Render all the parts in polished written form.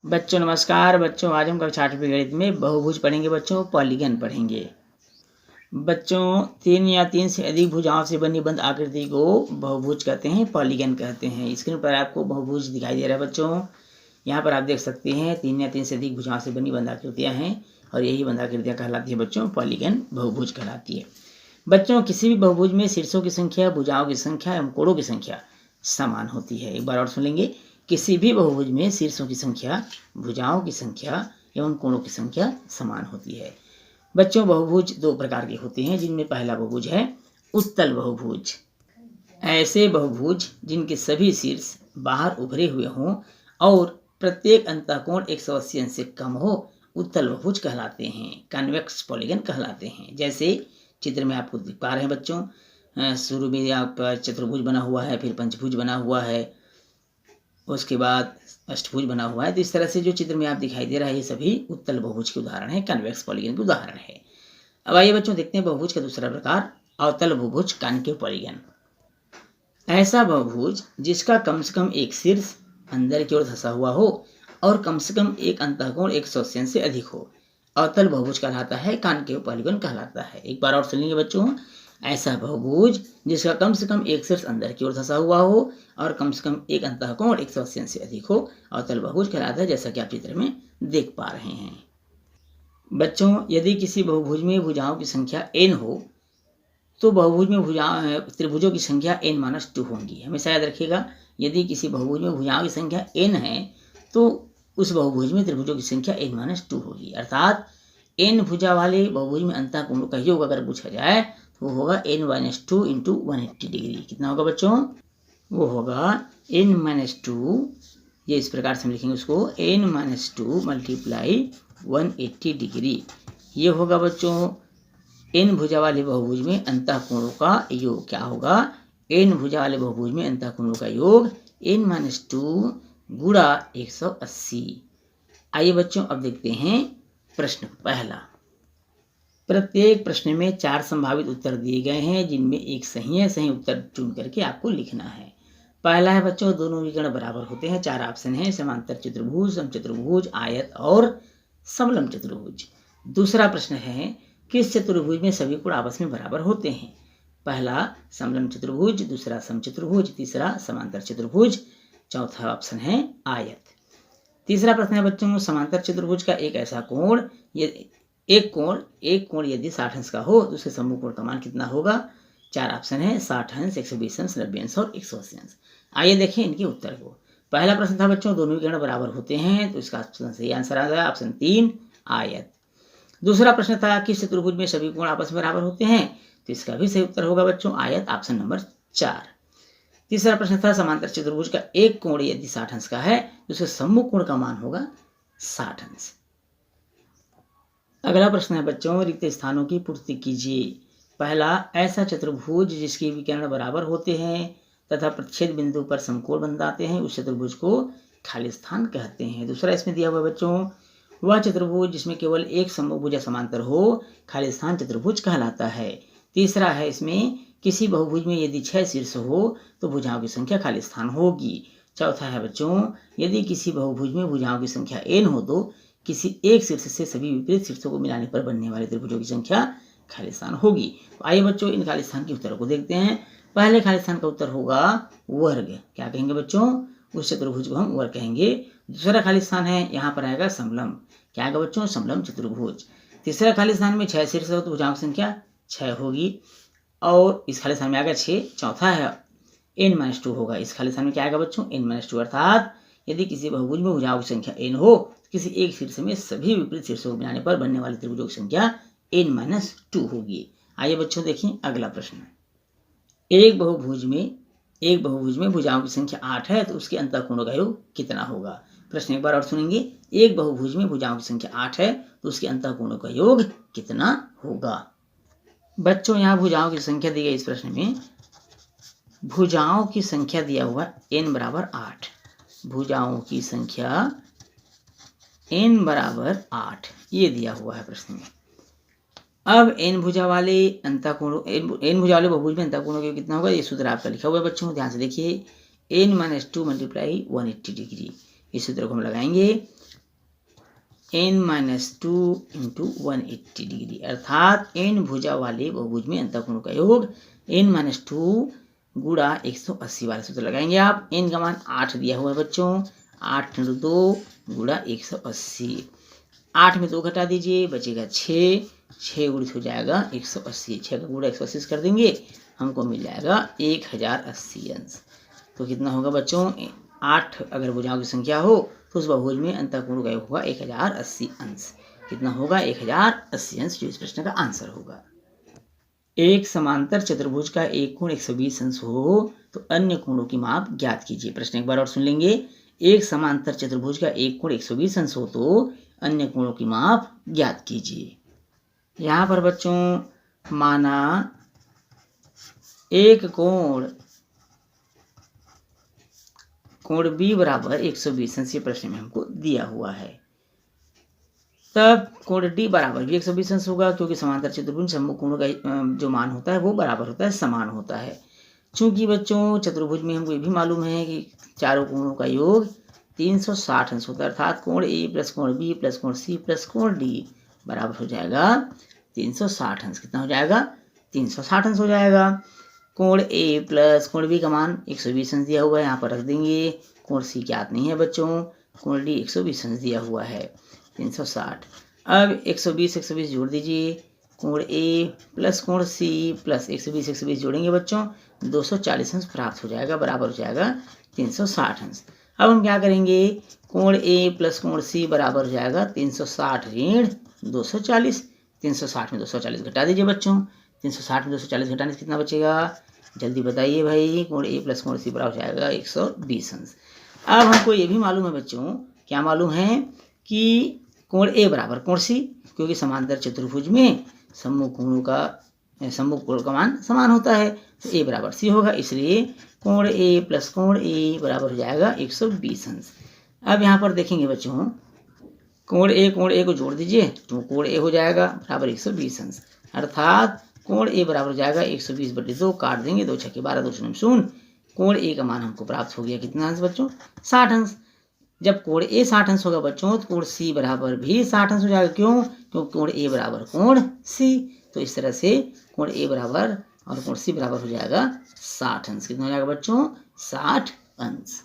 बच्चों नमस्कार। बच्चों आज हम कक्षा 8वीं गणित में बहुभुज पढ़ेंगे। बच्चों पॉलीगन पढ़ेंगे। बच्चों तीन या तीन से अधिक भुजाओं से बनी बंद आकृति को बहुभुज कहते हैं, पॉलीगन कहते हैं। स्क्रीन पर आपको बहुभुज दिखाई दे रहा है बच्चों। यहाँ पर आप देख सकते हैं तीन या तीन से अधिक भुजाओं से बनी बंद आकृतियाँ हैं और यही बंद आकृतियाँ कहलाती है बच्चों, पॉलीगन बहुभुज कहलाती है। बच्चों किसी भी बहुभुज में शीर्षों की संख्या, भुजाओं की संख्या एवं कोणों की संख्या समान होती है। एक बार और सुन लेंगे। किसी भी बहुभुज में शीर्षों की संख्या, भुजाओं की संख्या एवं कोणों की संख्या समान होती है। बच्चों बहुभुज दो प्रकार के होते हैं, जिनमें पहला बहुभुज है उत्तल बहुभुज। ऐसे बहुभुज जिनके सभी शीर्ष बाहर उभरे हुए हों और प्रत्येक अंतःकोण 180 अंश से कम हो, उत्तल बहुभुज कहलाते हैं, कन्वेक्स पॉलीगन कहलाते हैं। जैसे चित्र में आपको दिख पा रहे हैं बच्चों, शुरू में आप चतुर्भुज बना हुआ है, फिर पंचभुज बना हुआ है, उसके बाद अष्टभुज बना हुआ है। तो इस तरह से जो चित्र में आप दिखाई दे रहा है ये सभी उत्तल बहुभुज के उदाहरण है, कन्वेक्स पॉलीगन के उदाहरण है। अब आइए बच्चों देखते हैं बहुभुज का दूसरा प्रकार, अवतल बहुभुज, कॉन्केव पॉलीगन। ऐसा बहुभुज जिसका कम से कम एक शीर्ष अंदर की ओर धंसा हुआ हो और कम से कम एक अंतःकोण 180 अंश से अधिक हो, अवतल बहुभुज कहलाता है, कॉन्केव पॉलीगन कहलाता है। एक बार और सुन लीजिए बच्चों। ऐसा बहुभुज जिसका कम से कम एक शीर्ष अंदर की ओर धंसा हुआ हो और कम से कम एक अंतःकोण 180 अंश से अधिक हो, अवतल बहुभुज कहलाता है, जैसा कि आप चित्र में देख पा रहे हैं। बच्चों यदि किसी बहुभुज में भुजाओं की संख्या n हो तो बहुभुज में त्रिभुजों की संख्या n-2 होंगी। हमेशा याद रखिएगा, यदि किसी बहुभुज में भुजाओं की संख्या n है तो उस बहुभुज में त्रिभुजों की संख्या n-2 होगी। अर्थात n भुजा वाले बहुभुज में अंतःकोणों का योग अगर पूछा जाए तो वो होगा n-2 इंटू 180 डिग्री। कितना होगा बच्चों? वो होगा n-2, ये इस प्रकार से हम लिखेंगे उसको, n-2 मल्टीप्लाई 180 डिग्री। ये होगा बच्चों n भुजा वाले बहुभुज में अंतःकोणों का योग। क्या होगा? n भुजा वाले बहुभुज में अंतःकोणों का योग n-2 गुणा 180। आइए बच्चों अब देखते हैं प्रश्न पहला। प्रत्येक प्रश्न में 4 संभावित उत्तर दिए गए हैं, जिनमें एक सही है। सही उत्तर चुन करके आपको लिखना है। पहला है बच्चों दोनों विकर्ण बराबर होते हैं। 4 ऑप्शन है, समांतर चतुर्भुज, समचतुर्भुज, आयत और समलंब चतुर्भुज। दूसरा प्रश्न है किस चतुर्भुज में सभी कोण आपस में बराबर होते हैं? पहला समलंब चतुर्भुज, दूसरा समचतुर्भुज, तीसरा समांतर चतुर्भुज, चौथा ऑप्शन है आयत। तीसरा प्रश्न है बच्चों समांतर चतुर्भुज का एक ऐसा कोण, एक कोण यदि 60 अंश का हो तो उसके समूह कोण का मान कितना होगा? 4 ऑप्शन है, 60 अंश, 120 अंश, 90 अंश और 180 अंश। आइए देखें इनके उत्तर को। पहला प्रश्न था बच्चों दोनों विकर्ण बराबर होते हैं, तो इसका ऑप्शन सही आंसर आ गया ऑप्शन 3 आयत। दूसरा प्रश्न था किस चतुर्भुज में सभी कोण आपस में बराबर होते हैं, तो इसका भी सही उत्तर होगा बच्चों आयत, ऑप्शन नंबर 4। तीसरा प्रश्न था समांतर चतुर्भुज का एक कोण यदि 60 अंश का है तो उसके सम्मुख कोण का मान होगा 60 अंश। अगला प्रश्न है बच्चों रिक्त स्थानों की पूर्ति कीजिए। पहला ऐसा चतुर्भुज जिसके विकर्ण बराबर होते हैं तथा प्रच्छेद बिंदु पर समकोण बन जाते हैं, उस चतुर्भुज को खाली स्थान कहते हैं। दूसरा इसमें दिया हुआ बच्चों वह चतुर्भुज जिसमें केवल एक सम्मुख भुजा समांतर हो, खाली स्थान चतुर्भुज कहलाता है। तीसरा है इसमें किसी बहुभुज में यदि 6 शीर्ष हो तो भुजाओं की संख्या खाली स्थान होगी। चौथा है बच्चों यदि किसी बहुभुज में भुजाओं की संख्या n हो तो किसी एक शीर्ष से सभी विपरीत शीर्षों को मिलाने पर बनने वाले त्रिभुजों की संख्या खाली स्थान होगी। तो आइए बच्चों इन खाली स्थान के उत्तरों को देखते हैं। पहले खाली स्थान का उत्तर होगा वर्ग। क्या कहेंगे बच्चों? उस चतुर्भुज को हम वर्ग कहेंगे। दूसरा खाली स्थान है, यहाँ पर आएगा समलंब। क्या आएगा बच्चों? समलंब चतुर्भुज। तीसरा खाली स्थान में 6 शीर्ष हो तो भुजाओं की संख्या 6 होगी और इस खाली स्थान में आएगा 6। चौथा है n-2 होगा। इस खाली स्थान में क्या आएगा बच्चों? n-2। अर्थात यदि किसी बहुभुज में भुजाओं की संख्या n हो तो किसी एक शीर्ष में सभी विपरीत शीर्षों को मिलाने पर बनने वाले त्रिभुजों की संख्या n-2 होगी। आइए बच्चों देखें अगला प्रश्न। एक बहुभुज में भुजाओं की संख्या 8 है तो उसके अंतःकोणों का योग कितना होगा? प्रश्न एक बार और सुनेंगे। एक बहुभुज में भुजाओं की संख्या 8 है तो उसके अंतःकोणों का योग कितना होगा? बच्चों यहाँ भुजाओं की संख्या दी गई। इस प्रश्न में भुजाओं की संख्या दिया हुआ n बराबर 8। भुजाओं की संख्या n बराबर 8 ये दिया हुआ है प्रश्न में। अब n भुजा वाले बहुभुज में अंतःकोणों का योग कितना होगा? ये सूत्र आपका लिखा हुआ है बच्चों, ध्यान से देखिए। n-2 multiply 180 degree. इस सूत्र को हम लगाएंगे n-2 इंटू 180 डिग्री, अर्थात n भुजा वाले बहुभुज में अंतःकोणों का योग n-2 गुणा 180 वाले सूत्र लगाएंगे आप। n का मान 8 दिया हुआ है बच्चों, 8 × 2 गुणा 180, 8 में 2 घटा दीजिए बचेगा 6, 6 गुणित हो जाएगा 180, 6 का गुणा 180 कर देंगे हमको मिल जाएगा 1080 अंश। तो कितना होगा बच्चों, 8 अगर भुजाओं की संख्या हो तो उस बहुभुज में अंतःकोण का योग होगा 1080 अंश। कितना होगा, 1080 अंश, जो इस प्रश्न का आंसर होगा। एक समांतर चतुर्भुज का एक कोण 120 अंश हो तो अन्य कोणों की माप ज्ञात कीजिए। प्रश्न एक बार और सुन लेंगे। एक समांतर चतुर्भुज का एक कोण 120 अंश हो तो अन्य कोणों की माप ज्ञात कीजिए। यहाँ पर बच्चों माना एक कोण B बराबर 120 अंश, ये प्रश्न में हमको दिया हुआ है। तब कोण D बराबर भी 120 अंश होगा, क्योंकि समांतर चतुर्भुज सम्मुख कोणों का जो मान होता है वो बराबर होता है, समान होता है। चूंकि बच्चों चतुर्भुज में हमको ये भी मालूम है कि चारों कोणों का योग 360 अंश होता है, अर्थात कोण A प्लस कोण B प्लस कोण C प्लस कोण D बराबर हो जाएगा 360 अंश। कितना हो जाएगा, 360 अंश हो जाएगा। कोण A प्लस कोण B का मान 120 अंश दिया हुआ है, यहाँ पर रख देंगे। कोण C ज्ञात नहीं है बच्चों, कोण D 120 अंश दिया हुआ है, 360। अब 120 जोड़ दीजिए, कोण A प्लस कोण C प्लस 120 जोड़ेंगे बच्चों 240 अंश प्राप्त हो जाएगा, बराबर हो जाएगा 360 अंश। अब हम क्या करेंगे, कोण A प्लस कोण C बराबर हो जाएगा 360 ऋण 240, 360 में 240 घटा दीजिए बच्चों, 360 में 240 घटाने से कितना बचेगा, जल्दी बताइए भाई। कोण A प्लस कोण C बराबर हो जाएगा 120 अंश। अब हमको ये भी मालूम है बच्चों, क्या मालूम है कि कोण A बराबर कोण C, क्योंकि समांतर चतुर्भुज में सम्मुख कोण का मान समान होता है, तो A बराबर C होगा, इसलिए कोण A प्लस कोण A बराबर हो जाएगा 120 अंश। अब यहाँ पर देखेंगे बच्चों, कोण A को जोड़ दीजिए तो कोण A हो जाएगा बराबर 120 अंश, अर्थात कोण A बराबर हो जाएगा 120/2, काट देंगे 2 छक्के 12, 2 शून्य शून्य। कोण A का मान हमको प्राप्त हो गया कितना अंश बच्चों, 60 अंश। जब कोण A 60 अंश होगा बच्चों तो कोण C बराबर भी 60 अंश हो जाएगा, क्यों, क्योंकि कोण A बराबर कोण C। तो इस तरह से कोण A बराबर और कोण C बराबर हो जाएगा 60 अंश। कितना हो जाएगा बच्चों, 60 अंश।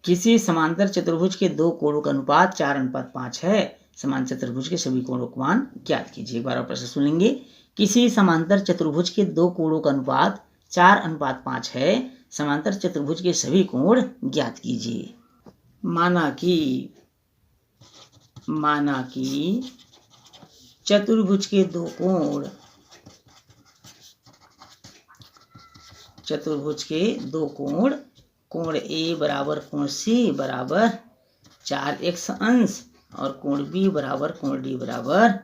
किसी समांतर चतुर्भुज के दो कोणों का अनुपात 4:5 है, समांतर चतुर्भुज के सभी कोणों का मान ज्ञात कीजिए। एक बार और प्रश्न सुन लेंगे। किसी समांतर चतुर्भुज के दो कोणों का अनुपात 4:5 है, समांतर चतुर्भुज के सभी कोण ज्ञात कीजिए। माना कि चतुर्भुज के दो कोण कोण A बराबर कोण C बराबर 4x अंश और कोण B बराबर कोण D बराबर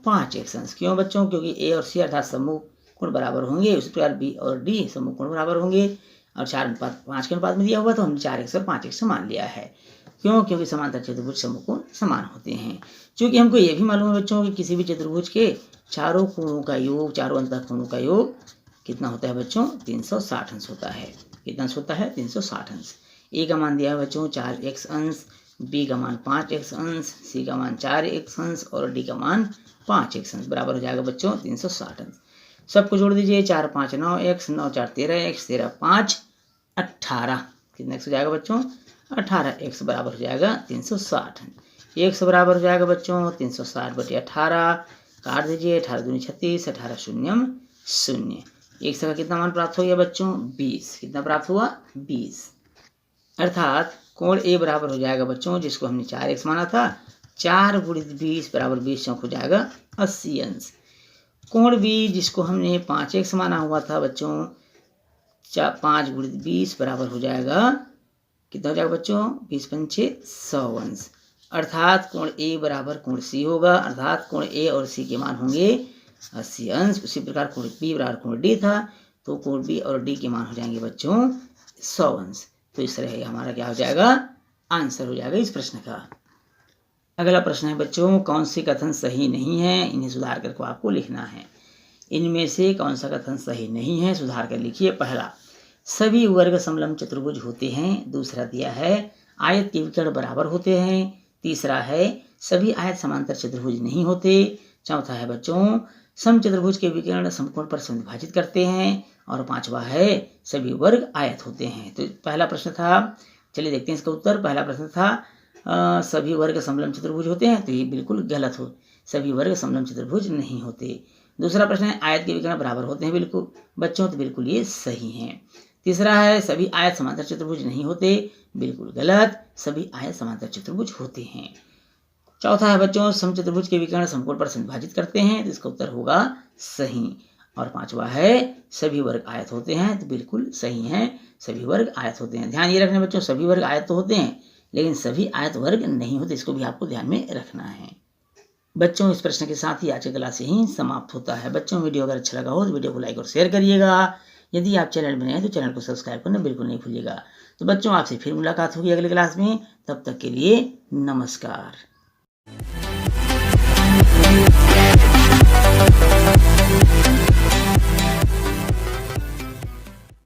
5x अंश। क्यों बच्चों, क्योंकि A और C अर्थात सम्मुख कोण बराबर होंगे, उसी प्रकार B और D सम्मुख कोण बराबर होंगे, और 4:5 के अनुपात में दिया हुआ तो हमने 4x और 5x मान लिया है। क्यों, क्योंकि समांतर चतुर्भुज सम्मुख कोण समान होते हैं। क्योंकि हमको ये भी मालूम है बच्चों कि किसी भी चतुर्भुज के चारों कोणों का योग, चारों अंतःकोणों का योग कितना होता है बच्चों, 360 अंश होता है। कितना अंश होता है, 360 अंश। A का मान दिया है बच्चों 4x अंश, B का मान 5x अंश, C का मान 4x अंश और D का मान 5x अंश, बराबर हो जाएगा बच्चों 360 अंश। सबको जोड़ दीजिए, 4 5 9x, 9 4 13x, 13 5 18, कितना x हो जाएगा बच्चों, 18x बराबर हो जाएगा 360। x बराबर हो जाएगा बच्चों 360/18, काट दीजिए, 18 दूनी 36, 18 शून्यम 0। x का कितना मान प्राप्त हो गया बच्चों, 20। कितना प्राप्त हुआ, 20। अर्थात कोण A बराबर हो जाएगा बच्चों, जिसको हमने 4x माना था, 4 × 20 बराबर 20 चौक हो जाएगा 80 अंश। कोण B जिसको हमने 5x माना हुआ था बच्चों, 5 × 20 बराबर हो जाएगा, कितना हो जाएगा बच्चों, 20 पंचे 100 अंश। अर्थात कोण A बराबर कोण C होगा, अर्थात कोण A और C के मान होंगे 80 अंश। उसी प्रकार कोण B बराबर कोण D था, तो कोण B और D के मान हो जाएंगे बच्चों 100 अंश। तो इस तरह हमारा क्या हो जाएगा, आंसर हो जाएगा इस प्रश्न का। अगला प्रश्न है बच्चों, कौन से कथन सही नहीं है, इन्हें सुधार करके आपको लिखना है। इनमें से कौन सा कथन सही नहीं है, सुधार कर लिखिए। पहला, सभी वर्ग समलंब चतुर्भुज होते हैं। दूसरा दिया है आयत के विकर्ण बराबर होते हैं। तीसरा है सभी आयत समांतर चतुर्भुज नहीं होते। चौथा है बच्चों समचतुर्भुज के विकर्ण समकोण पर विभाजित करते हैं। और पांचवा है सभी वर्ग आयत होते हैं। तो पहला प्रश्न था, चलिए देखते हैं इसका उत्तर। पहला प्रश्न था सभी वर्ग समलंब चतुर्भुज होते हैं, तो ये बिल्कुल गलत हो, सभी वर्ग समलंब चतुर्भुज नहीं होते। दूसरा प्रश्न है आयत के विकर्ण बराबर होते हैं बिल्कुल बच्चों, तो बिल्कुल ये सही है। तीसरा है सभी आयत समांतर चतुर्भुज नहीं होते, बिल्कुल गलत, सभी आयत समांतर चतुर्भुज होते हैं। चौथा है बच्चों समचतुर्भुज के विकर्ण समकोण पर विभाजित करते हैं, तो इसका उत्तर होगा सही। और पांचवा है सभी वर्ग आयत होते हैं, तो बिल्कुल सही है, सभी वर्ग आयत होते हैं। ध्यान ये रखना बच्चों, सभी वर्ग आयत तो होते हैं लेकिन सभी आयत वर्ग नहीं होते, इसको भी आपको ध्यान में रखना है। बच्चों इस प्रश्न के साथ ही आज की क्लास यहीं समाप्त होता है। बच्चों वीडियो अगर अच्छा लगा हो तो वीडियो को लाइक और शेयर करिएगा। यदि आप चैनल में नए हैं तो चैनल को सब्सक्राइब करना बिल्कुल नहीं भूलिएगा। तो बच्चों आपसे फिर मुलाकात होगी अगली क्लास में, तब तक के लिए नमस्कार।